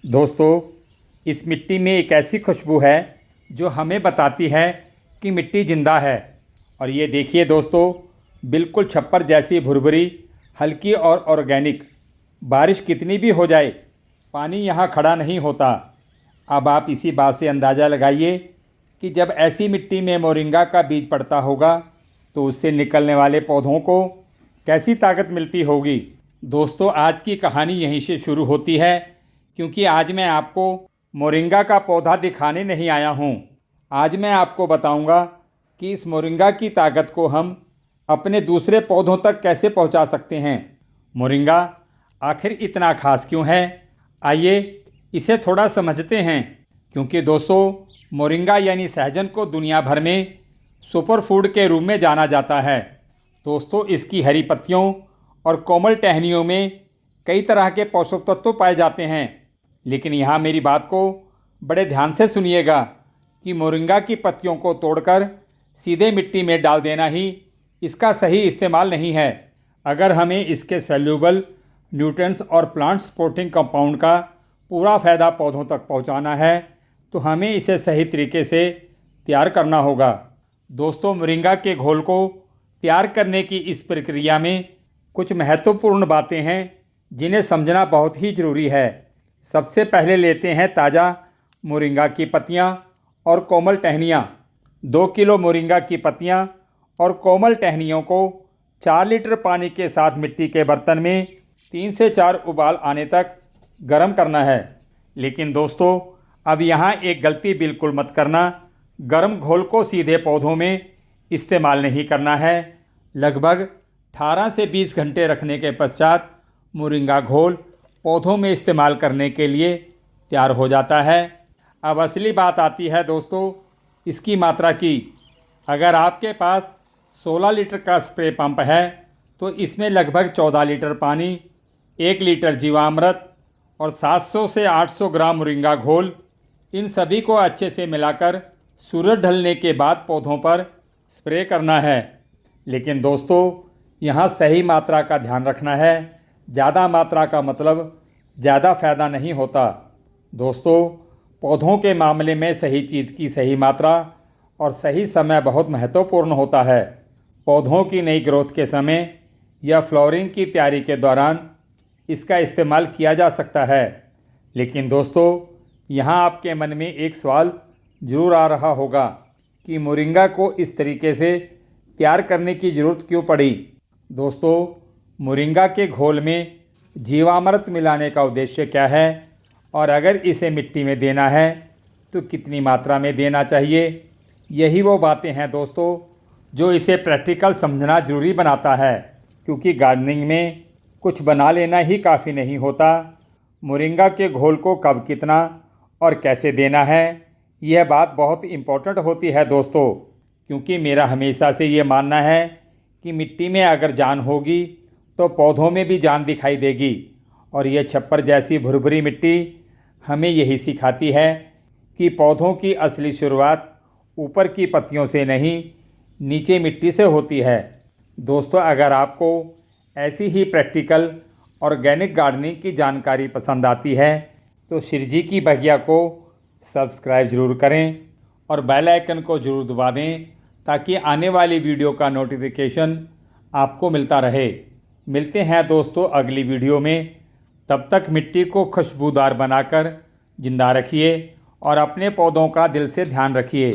दोस्तों, इस मिट्टी में एक ऐसी खुशबू है जो हमें बताती है कि मिट्टी ज़िंदा है। और ये देखिए दोस्तों, बिल्कुल छप्पर जैसी भुरभुरी, हल्की और ऑर्गेनिक। बारिश कितनी भी हो जाए, पानी यहाँ खड़ा नहीं होता। अब आप इसी बात से अंदाज़ा लगाइए कि जब ऐसी मिट्टी में मोरिंगा का बीज पड़ता होगा तो उससे निकलने वाले पौधों को कैसी ताकत मिलती होगी। दोस्तों, आज की कहानी यहीं से शुरू होती है, क्योंकि आज मैं आपको मोरिंगा का पौधा दिखाने नहीं आया हूँ। आज मैं आपको बताऊँगा कि इस मोरिंगा की ताकत को हम अपने दूसरे पौधों तक कैसे पहुँचा सकते हैं। मोरिंगा आखिर इतना खास क्यों है, आइए इसे थोड़ा समझते हैं। क्योंकि दोस्तों, मोरिंगा यानी सहजन को दुनिया भर में सुपर फूड के रूप में जाना जाता है। दोस्तों, इसकी हरी पत्तियों और कोमल टहनियों में कई तरह के पोषक तत्व पाए जाते हैं। लेकिन यहाँ मेरी बात को बड़े ध्यान से सुनिएगा कि मोरिंगा की पत्तियों को तोड़कर सीधे मिट्टी में डाल देना ही इसका सही इस्तेमाल नहीं है। अगर हमें इसके सैल्यूबल न्यूट्रिएंट्स और प्लांट सपोर्टिंग कंपाउंड का पूरा फ़ायदा पौधों तक पहुँचाना है तो हमें इसे सही तरीके से तैयार करना होगा। दोस्तों, मोरिंगा के घोल को तैयार करने की इस प्रक्रिया में कुछ महत्वपूर्ण बातें हैं जिन्हें समझना बहुत ही ज़रूरी है। सबसे पहले लेते हैं ताज़ा मोरिंगा की पत्तियां और कोमल टहनियाँ। 2 किलो मोरिंगा की पत्तियां और कोमल टहनियों को 4 लीटर पानी के साथ मिट्टी के बर्तन में 3 से 4 उबाल आने तक गर्म करना है। लेकिन दोस्तों, अब यहाँ एक गलती बिल्कुल मत करना। गर्म घोल को सीधे पौधों में इस्तेमाल नहीं करना है। लगभग 18 से 20 घंटे रखने के पश्चात मोरिंगा घोल पौधों में इस्तेमाल करने के लिए तैयार हो जाता है। अब असली बात आती है दोस्तों, इसकी मात्रा की। अगर आपके पास 16 लीटर का स्प्रे पंप है तो इसमें लगभग 14 लीटर पानी, 1 लीटर जीवामृत और 700 से 800 ग्राम मोरिंगा घोल, इन सभी को अच्छे से मिलाकर सूरज ढलने के बाद पौधों पर स्प्रे करना है। लेकिन दोस्तों, यहाँ सही मात्रा का ध्यान रखना है। ज़्यादा मात्रा का मतलब ज़्यादा फ़ायदा नहीं होता। दोस्तों, पौधों के मामले में सही चीज़ की सही मात्रा और सही समय बहुत महत्वपूर्ण होता है। पौधों की नई ग्रोथ के समय या फ्लावरिंग की तैयारी के दौरान इसका इस्तेमाल किया जा सकता है। लेकिन दोस्तों, यहाँ आपके मन में एक सवाल ज़रूर आ रहा होगा कि मोरिंगा को इस तरीके से तैयार करने की ज़रूरत क्यों पड़ी। दोस्तों, मोरिंगा के घोल में जीवामृत मिलाने का उद्देश्य क्या है और अगर इसे मिट्टी में देना है तो कितनी मात्रा में देना चाहिए, यही वो बातें हैं दोस्तों जो इसे प्रैक्टिकल समझना ज़रूरी बनाता है। क्योंकि गार्डनिंग में कुछ बना लेना ही काफ़ी नहीं होता। मोरिंगा के घोल को कब, कितना और कैसे देना है, यह बात बहुत इम्पोर्टेंट होती है दोस्तों। क्योंकि मेरा हमेशा से ये मानना है कि मिट्टी में अगर जान होगी तो पौधों में भी जान दिखाई देगी। और ये छप्पर जैसी भुरभुरी मिट्टी हमें यही सिखाती है कि पौधों की असली शुरुआत ऊपर की पत्तियों से नहीं, नीचे मिट्टी से होती है। दोस्तों, अगर आपको ऐसी ही प्रैक्टिकल ऑर्गेनिक गार्डनिंग की जानकारी पसंद आती है तो श्रीजी की बगिया को सब्सक्राइब ज़रूर करें और बेल आइकन को ज़रूर दबा दें ताकि आने वाली वीडियो का नोटिफिकेशन आपको मिलता रहे। मिलते हैं दोस्तों अगली वीडियो में। तब तक मिट्टी को खुशबूदार बनाकर ज़िंदा रखिए और अपने पौधों का दिल से ध्यान रखिए।